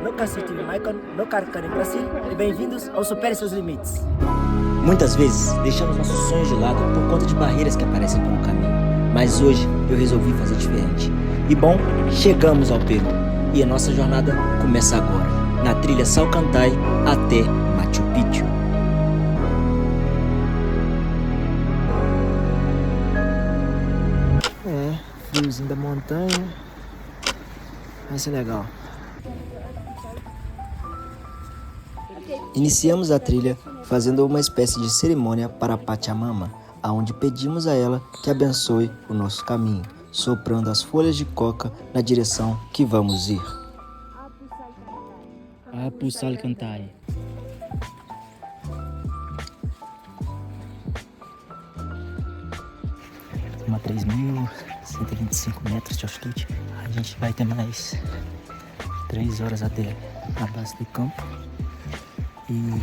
no Cassete Michael, no Carcane Brasil e bem-vindos ao Supere Seus Limites. Muitas vezes deixamos nossos sonhos de lado por conta de barreiras que aparecem pelo caminho, mas hoje eu resolvi fazer diferente. E bom, chegamos ao Peru e a nossa jornada começa agora, na trilha Salcantay até Machu Picchu. Friozinho da montanha, vai ser legal. Iniciamos a trilha fazendo uma espécie de cerimônia para a Pachamama, aonde pedimos a ela que abençoe o nosso caminho, soprando as folhas de coca na direção que vamos ir. Apu Salcantay. Uma 3.125 metros de altitude. A gente vai ter mais 3 horas até a base do campo. E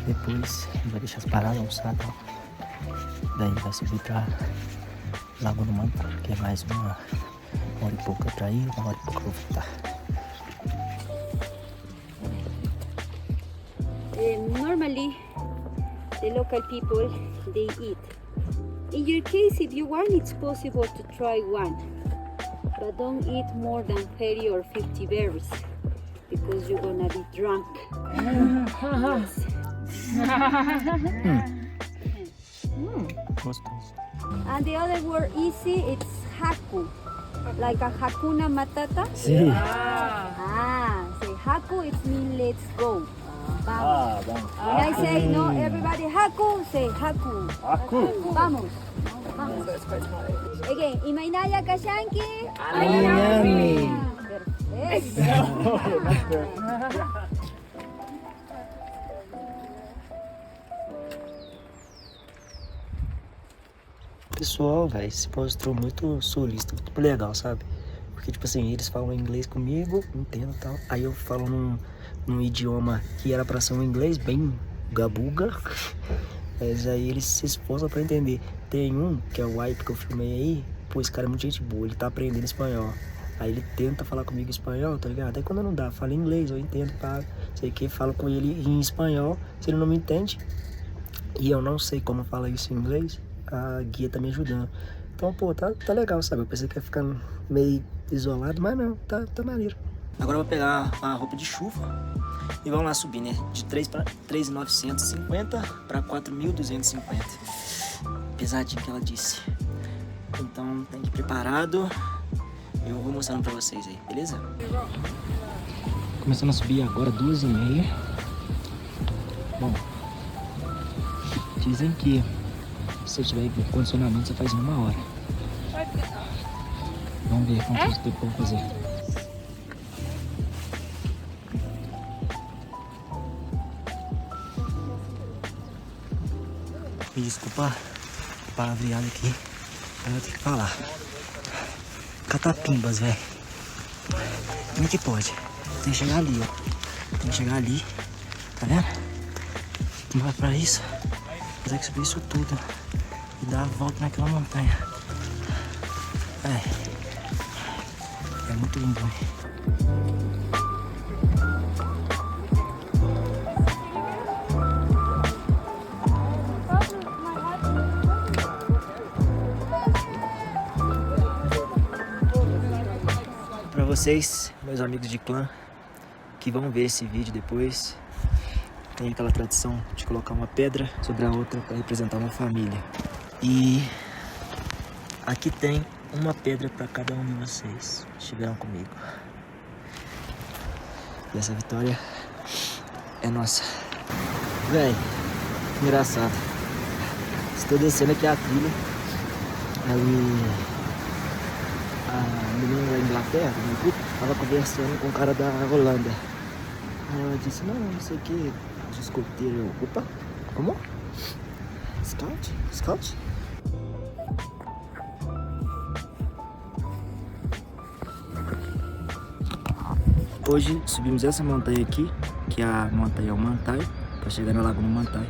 depois vai deixar as paradas, almoçar e tal. Daí vai subir pra Laguna Manco, que é mais uma hora e pouca pra ir, 1 hora e pouca pra voltar. Normally, the local people, they eat. In your case, if you want, it's possible to try one, but don't eat more than 30 or 50 berries, because you're gonna be drunk. Gostoso. And the other word easy, it's haku, like a hakuna matata. Sim. Say haku, it means let's go. Vamos. When I say no, everybody haku, say haku. Haku. Vamos. Vamos. Again, Imaynaya Kashanki. Ayami. O pessoal, velho, se mostrou muito solista, muito legal, sabe? Porque, tipo assim, eles falam inglês comigo, entendo e tal. Aí eu falo num idioma que era pra ser um inglês bem gabuga. Mas aí eles se esforçam pra entender. Tem um, que é o Wipe, que eu filmei aí. Pô, esse cara é muito gente boa, ele tá aprendendo espanhol. Aí ele tenta falar comigo em espanhol, tá ligado? Aí quando não dá, fala em inglês, eu entendo, pá. Sei que, falo com ele em espanhol, se ele não me entende. E eu não sei como fala isso em inglês, a guia tá me ajudando. Então, pô, tá legal, sabe? Eu pensei que ia ficar meio isolado, mas não, tá maneiro. Agora eu vou pegar uma roupa de chuva e vamos lá subir, né? De 3.950 para 4.250. Pesadinho que ela disse. Então tem que ir preparado. Eu vou mostrando pra vocês aí, beleza? Começando a subir agora 2h30. Bom, dizem que se você tiver em condicionamento você faz em 1 hora. Vamos ver quanto tempo eu vou fazer. Me desculpa o palavreado aqui, mas eu tenho que falar. Catapimbas, velho. Como é que pode? Tem que chegar ali, ó. Tem que chegar ali, tá vendo? Mas pra isso, vou ter que subir isso tudo e dar a volta naquela montanha. É muito lindo, velho. Pra vocês, meus amigos de clã, que vão ver esse vídeo depois, tem aquela tradição de colocar uma pedra sobre a outra para representar uma família. E aqui tem uma pedra para cada um de vocês que estiveram comigo. E essa vitória é nossa. Véi, engraçado. Estou descendo aqui a trilha. Aí a menina da Inglaterra, do meu grupo, tava conversando com o cara da Holanda. Aí ela disse, não sei o que, de escoteiro. Opa, como? Scout? Scout? Hoje subimos essa montanha aqui, que é a montanha Mantai, para chegar na Laguna Mantai.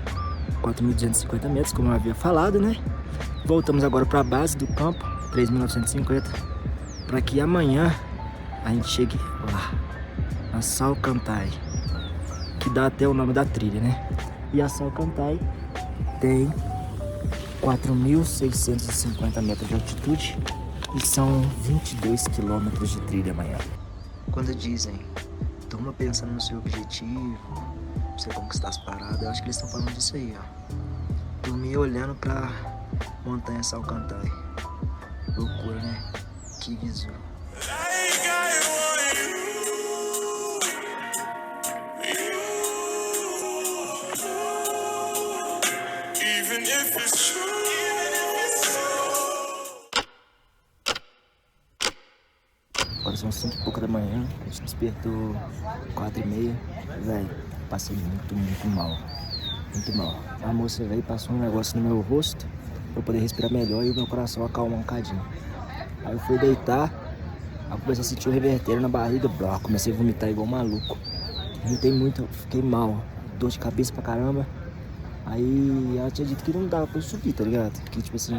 4.250 metros, como eu havia falado, né? Voltamos agora para a base do campo, 3.950, para que amanhã a gente chegue lá. a Salcantay, que dá até o nome da trilha, né? E a Salcantay tem 4.650 metros de altitude e são 22 quilômetros de trilha amanhã. Quando dizem, durma pensando no seu objetivo, pra você conquistar as paradas, eu acho que eles estão falando disso aí, ó. Dormir olhando pra montanha Salcantay. Loucura, né? Que visual. Agora são 5 e pouca da manhã, a gente despertou 4h30. Velho, passei muito mal. Muito mal. A moça veio e passou um negócio no meu rosto pra eu poder respirar melhor e o meu coração acalmar um cadinho. Aí eu fui deitar, aí eu comecei a sentir o revertério na barriga, blá, comecei a vomitar igual um maluco. Vomitei muito, fiquei mal, dor de cabeça pra caramba. Aí ela tinha dito que não dava pra eu subir, tá ligado? Que tipo assim,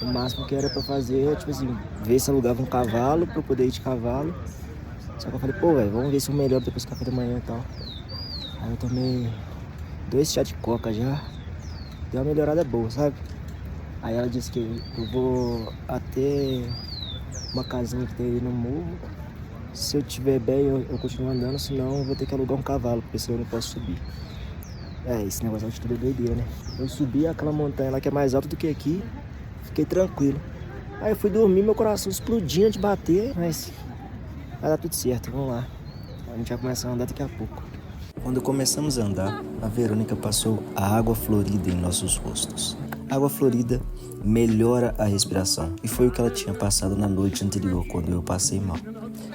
o máximo que era pra fazer, tipo assim, ver se alugava um cavalo pra eu poder ir de cavalo. Só que eu falei, pô, velho, vamos ver se eu melhoro depois do café da manhã e tal. Aí eu tomei 2 chá de coca já, deu uma melhorada boa, sabe? Aí ela disse que eu vou até uma casinha que tem ali no morro. Se eu tiver bem, eu continuo andando, senão eu vou ter que alugar um cavalo, porque senão eu não posso subir. Esse negócio de altitude é doideira, né? Eu subi aquela montanha lá que é mais alta do que aqui, fiquei tranquilo. Aí eu fui dormir, meu coração explodindo de bater, mas vai dar tudo certo, vamos lá. A gente vai começar a andar daqui a pouco. Quando começamos a andar, a Verônica passou a água florida em nossos rostos. A água florida melhora a respiração, e foi o que ela tinha passado na noite anterior, quando eu passei mal.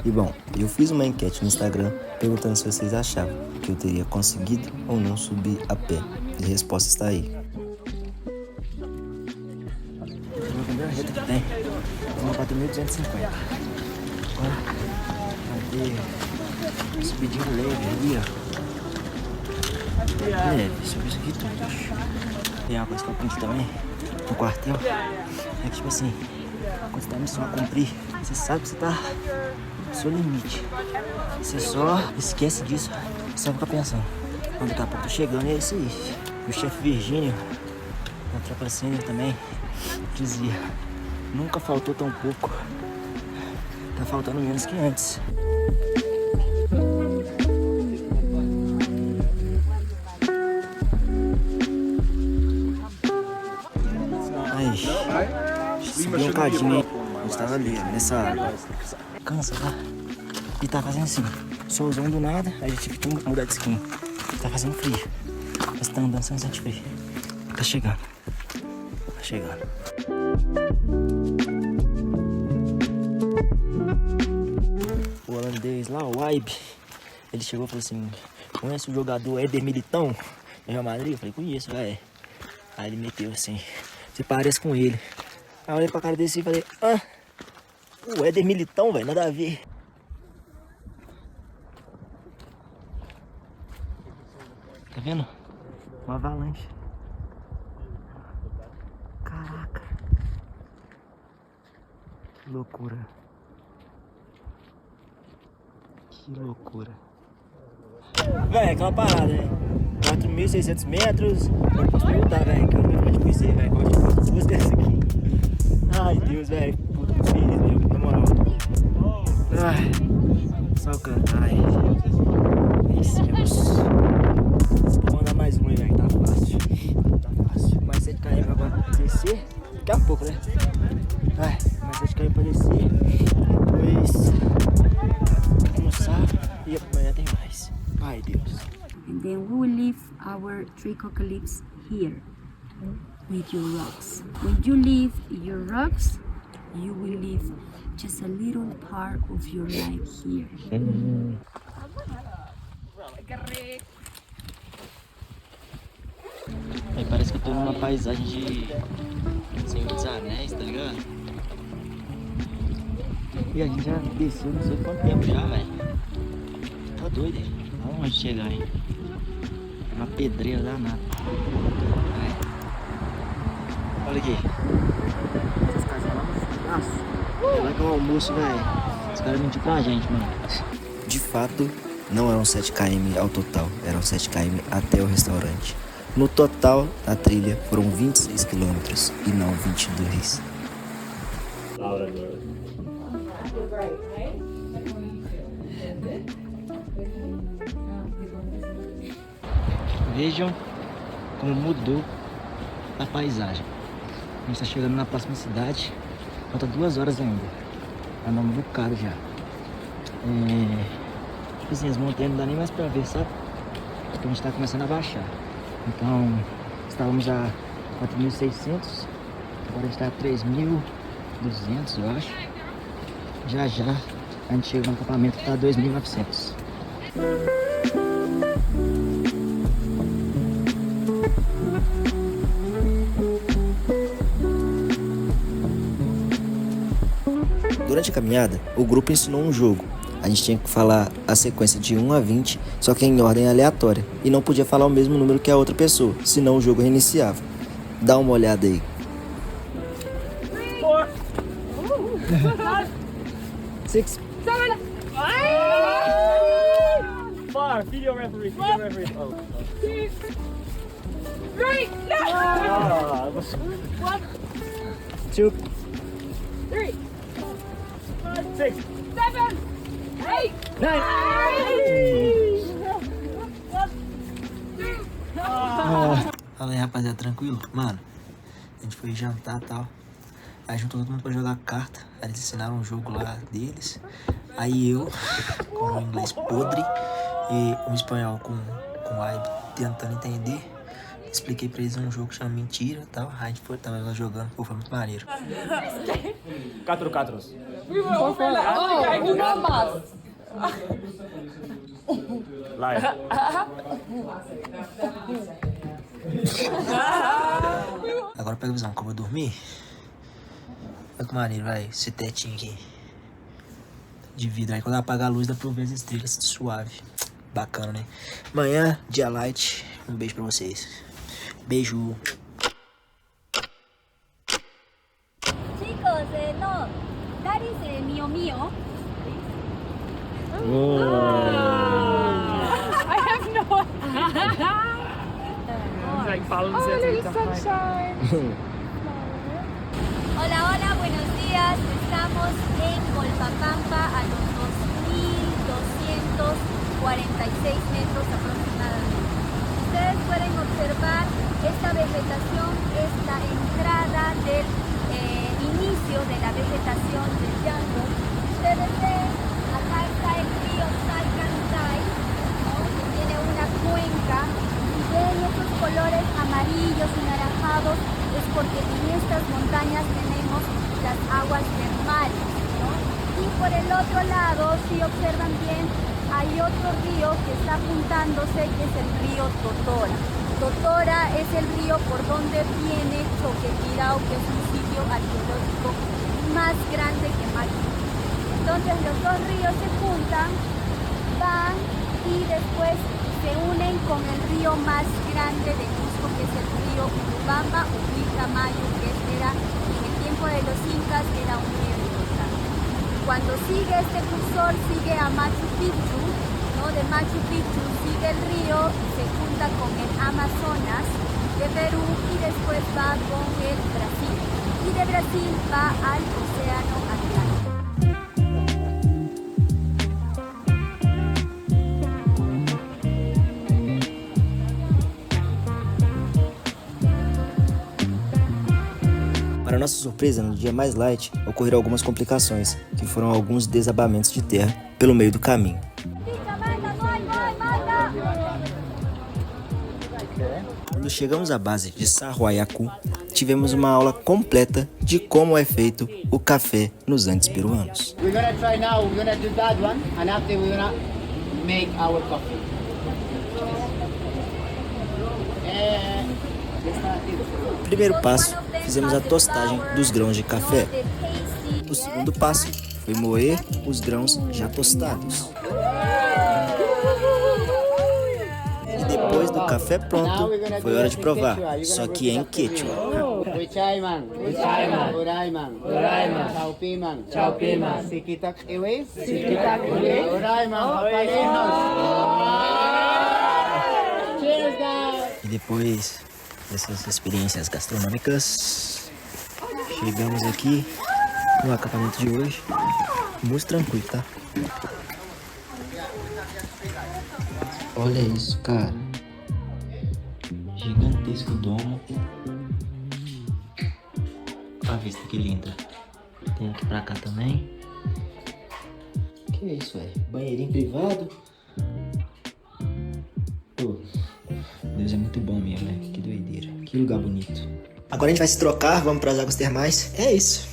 E bom, eu fiz uma enquete no Instagram perguntando se vocês achavam que eu teria conseguido ou não subir a pé. E a resposta está aí. A primeira reta que tem, uma 4.250. Agora vai ter subidinha leve ali, ó. Leve, subir isso aqui tudo. Tem uma coisa que eu aprendi também no quartel, é que tipo assim, quando você tá em missão a cumprir, você sabe que você tá no seu limite. Você só esquece disso e só fica pensando. Quando daqui a pouco tô chegando, e é isso aí. O chefe Virgínio, da Tropa Sênior também, dizia, nunca faltou tão pouco. Tá faltando menos que antes. Subi um cadinho, hein? A gente tava ali, nessa água. Cansa, tá? E tá fazendo assim, solzão do nada, aí a gente tive que mudar de skin. Tá fazendo frio. Mas tá andando sem sentir frio. Tá chegando. Tá chegando. O holandês lá, o Ibe, ele chegou e falou assim, conhece o jogador Éder Militão do Real Madrid? Eu falei, conheço, velho. Aí ele meteu assim, você parece com ele. Aí eu olhei pra cara desse e falei, o Éder Militão, velho, nada a ver. Tá vendo? Uma avalanche. Caraca. Que loucura. Que loucura. Véi, aquela parada, né? 4.600 metros. Eu posso perguntar, velho, que eu não vou te conhecer, velho. Qual é as duas dessas aqui? Ai, Deus, velho. Puta que feliz mesmo, na moral. Ai, Salcantay. Vencemos. Vamos andar mais um aí, velho. Tá fácil. Tá fácil. Mais 7 km agora pra descer. Daqui a pouco, né? Ai, mais 7 km pra descer. Depois almoçar e amanhã tem mais. Ai, Deus. And then we will leave our trichocalypse here with your rocks. When you leave your rocks, you will leave just a little part of your life here. Aí parece que eu tô numa paisagem de Senhor dos Anéis, tá ligado? E a gente já desceu não sei quanto tempo já, velho. Tá doido, hein? Aonde chegar, hein? Uma pedreira danada. Olha aqui. Essas casas lá no pedaço. É lá que é o almoço, velho. Os caras mentiram pra gente, mano. De fato, Não eram 7 km ao total, eram 7 km até o restaurante. No total, a trilha foram 26 km e não 22. Vejam como mudou a paisagem. A gente tá chegando na próxima cidade. Falta 2 horas ainda. Andamos um bocado já. Tipo assim, as montanhas não dá nem mais pra ver, sabe? Porque a gente tá começando a baixar. Então, estávamos a 4.600. Agora a gente tá a 3.200, eu acho. Já a gente chega no acampamento que tá a 2.900. Durante a caminhada, o grupo ensinou um jogo. A gente tinha que falar a sequência de 1 a 20, só que em ordem aleatória. E não podia falar o mesmo número que a outra pessoa, senão o jogo reiniciava. Dá uma olhada aí. 6. 7. 5. Video referee. Oh. 6. 3. 2. 3. 6. 7. 8. 9. Fala aí, rapaziada, tranquilo? Mano, a gente foi jantar e tal. Aí juntou todo mundo pra jogar carta. Aí eles ensinaram um jogo lá deles. Aí eu, com um inglês podre e um espanhol com vibe tentando entender, expliquei pra eles um jogo que chama Mentira e tal. Aí a gente tava lá jogando, pô, foi muito maneiro. 4. Live. Agora pega a visão que eu vou dormir. Olha que maneiro, vai. Esse tetinho aqui de vidro. Aí quando apagar a luz dá pra ver as estrelas suave. Bacana, né? Amanhã, dia light. Um beijo pra vocês. Beijo. Chicos, no, that is mío mío. I have no. Like follows it. Hola, hola, buenos días. Estamos en Colpapampa a los 2.246 metros aproximadamente. Ustedes pueden observar esta vegetación, es la entrada del inicio de la vegetación del Yango. Ustedes ven, acá está el río Salcantay, ¿no? Que tiene una cuenca. Y ven esos colores amarillos y naranjados, es porque en estas montañas tenemos las aguas termales, ¿no? Y por el otro lado, si observan bien, hay otro río que está juntándose, que es el río Totora. Totora es el río por donde viene Choquequirao, que es un sitio arqueológico más grande que Machu Picchu. Entonces los dos ríos se juntan, van y después se unen con el río más grande de Cusco, que es el río Urubamba o Pilcomayo, que era en el tiempo de los incas era un río importante. Cuando sigue este cursor, sigue a Machu Picchu, ¿no? De Machu Picchu sigue el río, se junta con el Amazonas de Perú y después va con el Brasil. Y de Brasil va al Océano Atlántico. Para nossa surpresa, no dia mais light, ocorreram algumas complicações, que foram alguns desabamentos de terra pelo meio do caminho. Quando chegamos à base de Sarhuayacu, tivemos uma aula completa de como é feito o café nos Andes peruanos. We're gonna try now, we're gonna do that one, and after we're gonna make our coffee. Primeiro passo, fizemos a tostagem dos grãos de café. O segundo passo foi moer os grãos já tostados. E depois do café pronto, foi hora de provar, só que em quechua. Huichayman, Urayman, Chaupiman, Siquitak Iwis, Urayman, Papalinos. Depois dessas experiências gastronômicas, chegamos aqui no acampamento de hoje. Muito tranquilo, tá? Olha isso, cara. Gigantesco domo. Olha a vista que linda. Tem aqui pra cá também. Que é isso, velho? Banheirinho privado. Pô, Deus é muito bom mesmo, né? Que doideira. Que lugar bonito. Agora a gente vai se trocar, vamos pras águas termais. É isso.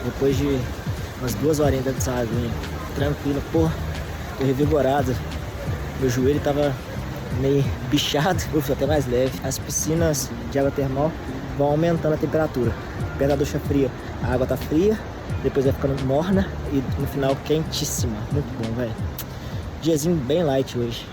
Depois de umas 2 horinhas dentro dessa aguinha, tranquila, pô, tô revigorado. Meu joelho tava meio bichado, eu fui até mais leve. As piscinas de água termal vão aumentando a temperatura. Perto da ducha fria, a água tá fria, depois vai ficando morna e no final quentíssima. Muito bom, velho. Diazinho bem light hoje.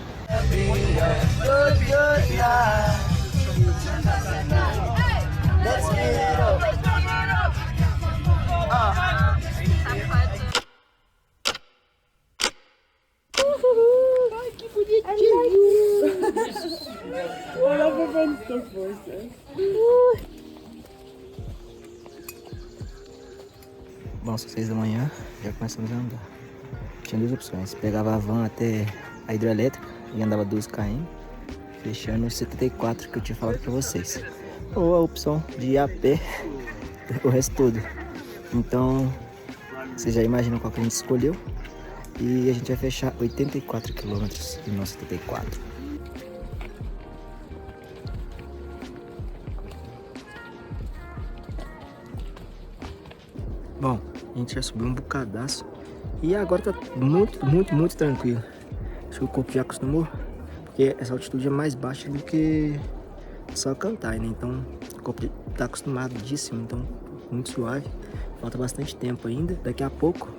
Bom, são 6 da manhã, já começamos a andar. Tinha 2 opções, pegava a van até a hidrelétrica e andava 12 km, fechando os 74 que eu tinha falado pra vocês. Ou a opção de ir a pé o resto todo. Então, vocês já imaginam qual que a gente escolheu. E a gente vai fechar 84 km e não 74. Bom, a gente já subiu um bocadaço e agora tá muito tranquilo. Acho que o corpo já acostumou, porque essa altitude é mais baixa do que só cantar, né? Então o corpo tá acostumadíssimo, então muito suave. Falta bastante tempo ainda. Daqui a pouco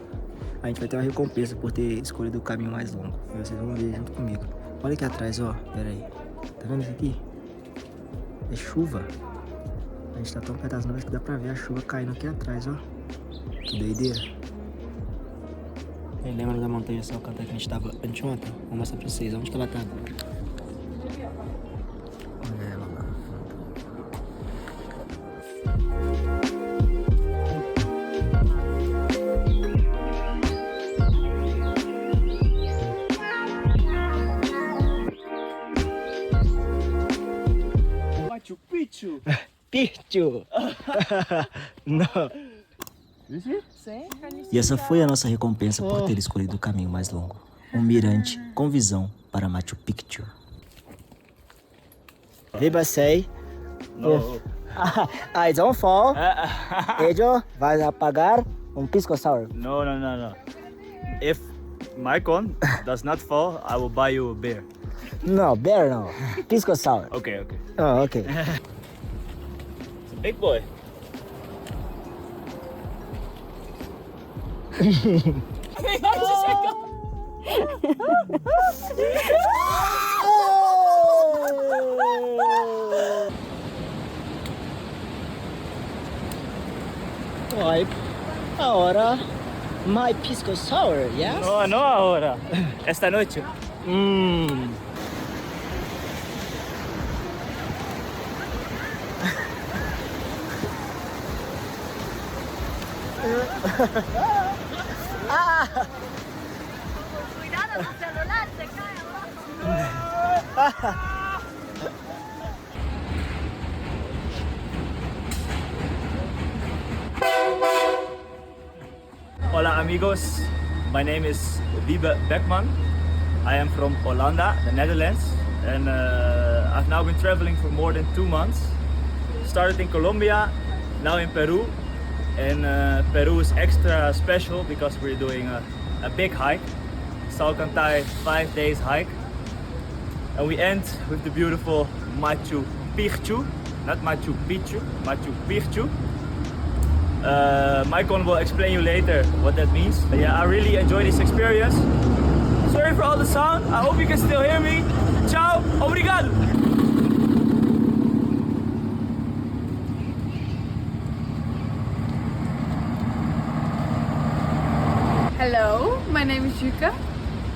a gente vai ter uma recompensa por ter escolhido o caminho mais longo. E vocês vão ver junto comigo. Olha aqui atrás, ó. Pera aí. Tá vendo isso aqui? É chuva. A gente tá tão perto das nuvens que dá pra ver a chuva caindo aqui atrás, ó. Que doideira. Lembra da montanha Salcantay que a gente tava anteontem? Vou mostrar pra vocês onde que ela tá agora. Olha ela lá. Machu Picchu. Picchu! Não. E essa foi a nossa recompensa por ter escolhido o caminho mais longo. Um mirante com visão para Machu Picchu. Ribacei. No. I don't fall. Ello, vas a pagar un pisco sour. No. If my con does not fall, I will buy you a beer. No, beer no. Pisco sour. Okay. Oh, okay. It's a big boy. Oi, ahora my pisco sour, yes? No ahora. Esta noche. Cuidado, tu celular se cae abajo. Hola amigos, my name is Wiebe Beckman. I am from Hollanda, the Netherlands, and I've now been traveling for more than 2 months. Started in Colombia, now in Peru, and Peru is extra special because we're doing a big hike, Salcantay 5 days hike, and we end with the beautiful Machu Picchu, not Machu Picchu, Machu Picchu. Maicon will explain you later what that means. But yeah, I really enjoyed this experience. Sorry for all the sound. I hope you can still hear me. Ciao, obrigado.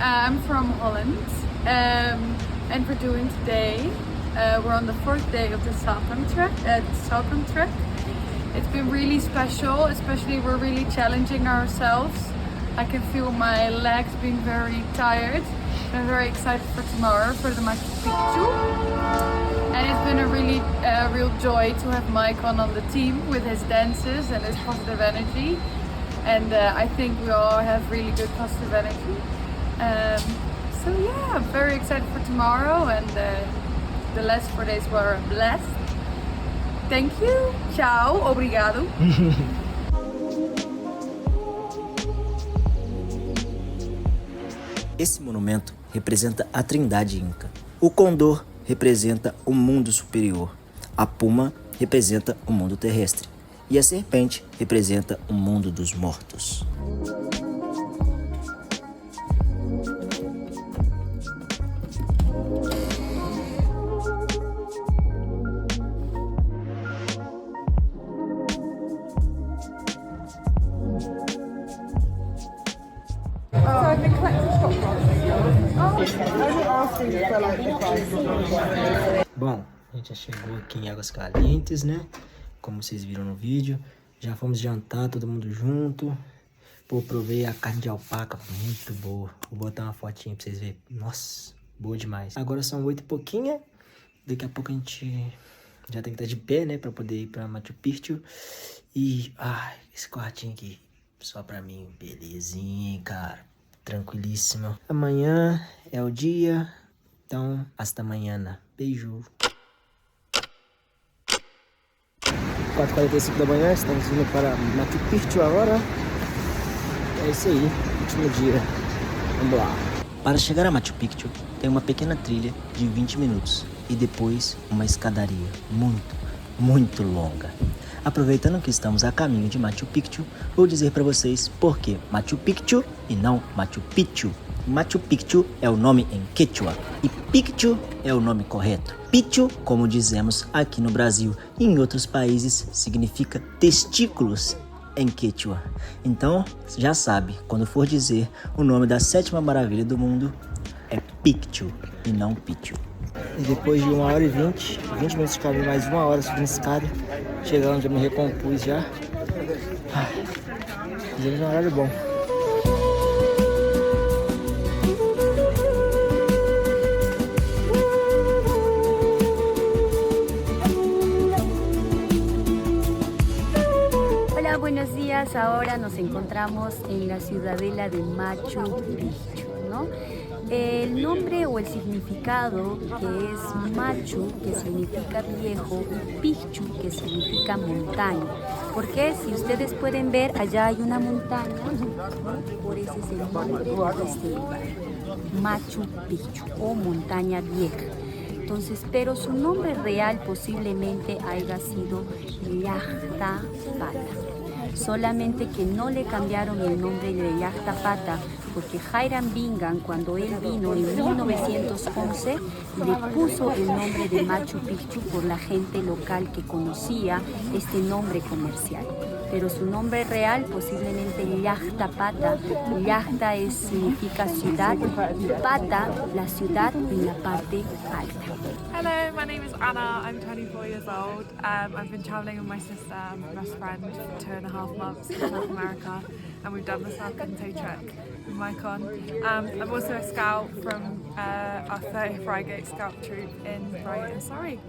I'm from Holland, and we're doing today. We're on the 4th day of the Salcombe Trek. It's been really special, especially we're really challenging ourselves. I can feel my legs being very tired. I'm very excited for tomorrow for the Machu Picchu. And it's been a really real joy to have Maicon on the team with his dances and his positive energy. And I think we all have really good positive energy. So yeah, I'm very excited for tomorrow, and the last 4 days were blessed. Thank you. Ciao. Obrigado. Esse monumento representa a trindade inca. O condor representa o mundo superior. A puma representa o mundo terrestre. E a serpente representa o mundo dos mortos. Bom, a gente já chegou aqui em Águas Calientes, né? Como vocês viram no vídeo. Já fomos jantar, todo mundo junto. Pô, provei a carne de alpaca, muito boa. Vou botar uma fotinha pra vocês verem. Nossa, boa demais. Agora são 8 e pouquinho. Daqui a pouco a gente já tem que estar de pé, né? Pra poder ir pra Machu Picchu. E, ai, esse quartinho aqui, só pra mim, belezinha, cara. Tranquilíssimo. Amanhã é o dia. Então, hasta amanhã. Beijo. 4h45 da manhã, estamos indo para Machu Picchu agora. É isso aí, último dia. Vamos lá. Para chegar a Machu Picchu, tem uma pequena trilha de 20 minutos e depois uma escadaria muito longa. Aproveitando que estamos a caminho de Machu Picchu, vou dizer para vocês por que Machu Picchu e não Machu Picchu. Machu Picchu é o nome em Quechua e Picchu é o nome correto. Picchu, como dizemos aqui no Brasil e em outros países, significa testículos em Quechua. Então, já sabe, quando for dizer o nome da 7ª maravilha do mundo, é Picchu e não Picchu. E depois de 1h20, 20 minutos de caminho, mais 1 hora subindo escada, chegando onde eu me recompus já. Fizemos um horário bom. Buenos días, ahora nos encontramos en la ciudadela de Machu Picchu, ¿no? El nombre o el significado que es Machu, que significa viejo, y Picchu, que significa montaña. Porque si ustedes pueden ver, allá hay una montaña, por eso es el nombre de este lugar, Machu Picchu o montaña vieja. Entonces, pero su nombre real posiblemente haya sido Llantapata. Solamente que no le cambiaron el nombre de Llantapata porque Hiram Bingham, cuando él vino en 1911, le puso el nombre de Machu Picchu por la gente local que conocía este nombre comercial. Pero su nombre real posiblemente Llantapata. Llanta significa ciudad y Pata, la ciudad en la parte alta. Hello, my name is Anna. I'm 24 years old. I've been travelling with my sister and my best friend for 2.5 months in South America, and we've done the Salcombe Trek with Maicon. I'm also a scout from our 30th Reigate Scout Troop in Brighton, Surrey.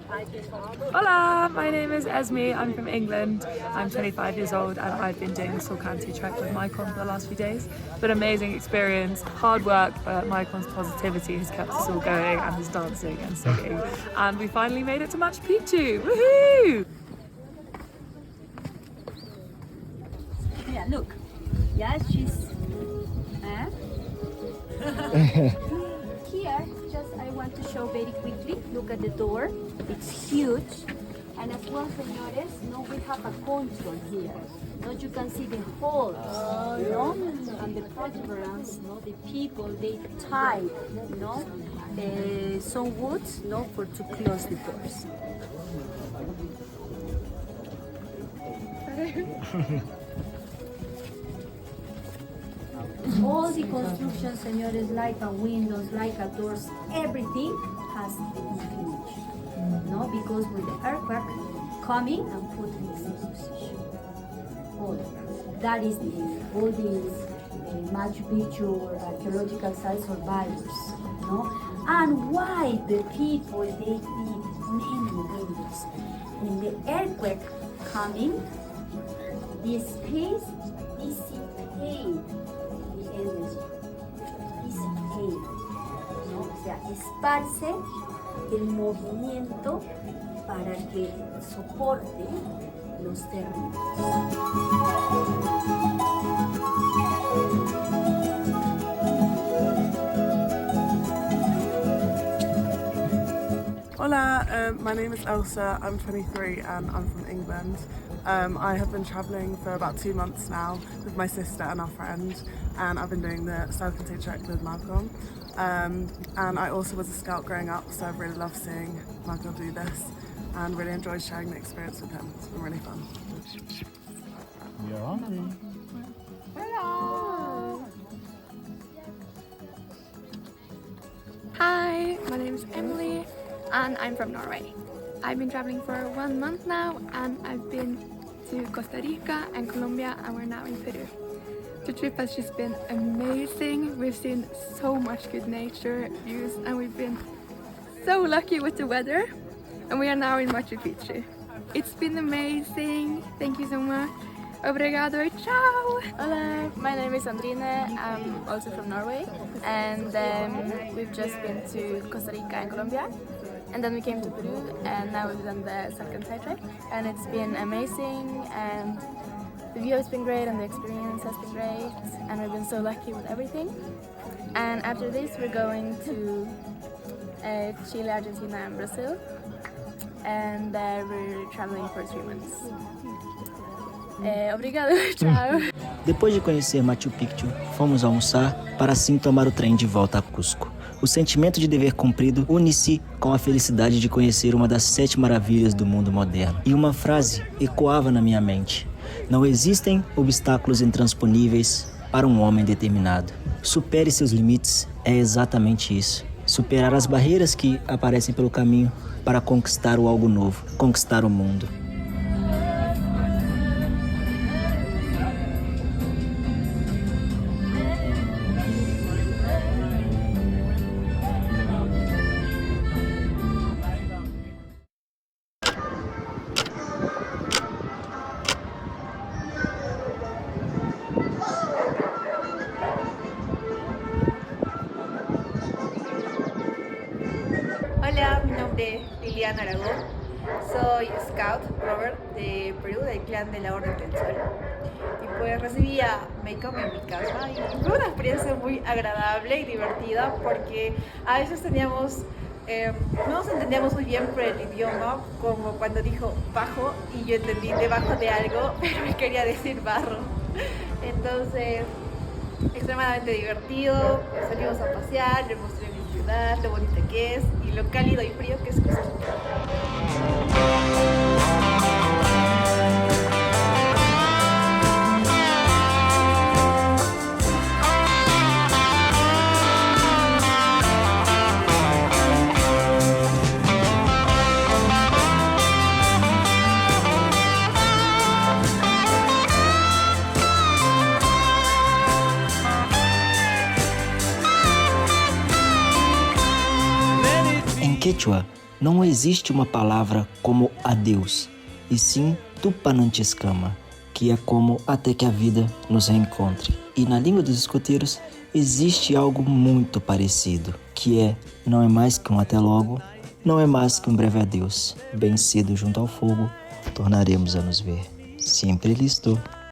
Hola, my name is Esme. I'm from England. I'm 25 years old and I've been doing the Salcombe Trek with Maicon for the last few days. It's been an amazing experience, hard work, but Maicon's positivity has kept us all going, and his dancing and singing. And we finally made it to Machu Picchu. Woohoo! Yeah, look. Yeah, she's... Here, just I want to show very quickly. Look at the door. It's huge. And as well, señores, no, we have a control here. No, you can see the holes, no? And the protuberance, no? The people, they tie, no? Some woods, no, for to close the doors. All the construction, señores, like a windows, like a doors, everything has been finished. No, because with the earthquake coming and put in the same position. All that is all these Machu Picchu archaeological site survivors. No, and why the people they need many windows. When the earthquake coming, the space dissipate the energy. Dissipate. ¿No? O sea, esparce el movimiento para que soporte los terremotos. Hola, my name is Elsa, I'm 23 and I'm from England. I have been travelling for about 2 months now with my sister and our friend, and I've been doing the Salkantay trek with Malcolm. And I also was a scout growing up, so I've really loved seeing Malcolm do this and really enjoyed sharing the experience with him. It's been really fun. You're on. Hello! Hi, my name is Emily and I'm from Norway. I've been traveling for 1 month now and I've been to Costa Rica and Colombia and we're now in Peru. The trip has just been amazing. We've seen so much good nature views and we've been so lucky with the weather, and we are now in Machu Picchu. It's been amazing. Thank you so much. Obrigado. Ciao. Hola, my name is Andrine. I'm also from Norway, and we've just been to Costa Rica and Colombia, and then we came to Peru, and now we've done the Salkantay trek, and it's been amazing, and the view has been great, and the experience has been great, and we've been so lucky with everything. And after this, we're going to Chile, Argentina, and Brazil, and we're traveling for 3 months. Obrigado, tchau. Depois de conhecer Machu Picchu, fomos almoçar para assim tomar o trem de volta a Cusco. O sentimento de dever cumprido une-se com a felicidade de conhecer uma das 7 maravilhas do mundo moderno. E uma frase ecoava na minha mente: não existem obstáculos intransponíveis para um homem determinado. Supere seus limites é exatamente isso. Superar as barreiras que aparecem pelo caminho para conquistar o algo novo, conquistar o mundo. Hola, mi nombre es Liliana Aragón, soy Scout Robert de Perú, del clan de la Orden del Sol. Y pues recibí a Malcolm en mi casa y fue una experiencia muy agradable y divertida porque a veces no nos entendíamos muy bien por el idioma, como cuando dijo bajo y yo entendí debajo de algo, pero me quería decir barro. Entonces, extremadamente divertido, salimos a pasear, le mostré mi ciudad, lo bonita que es y lo cálido y frío que es Costa Rica. Em Quechua, não existe uma palavra como adeus, e sim Tupanantiscama, que é como até que a vida nos reencontre. E na língua dos escoteiros existe algo muito parecido, que é não é mais que um até logo, não é mais que um breve adeus. Bem cedo junto ao fogo, tornaremos a nos ver. Sempre listo.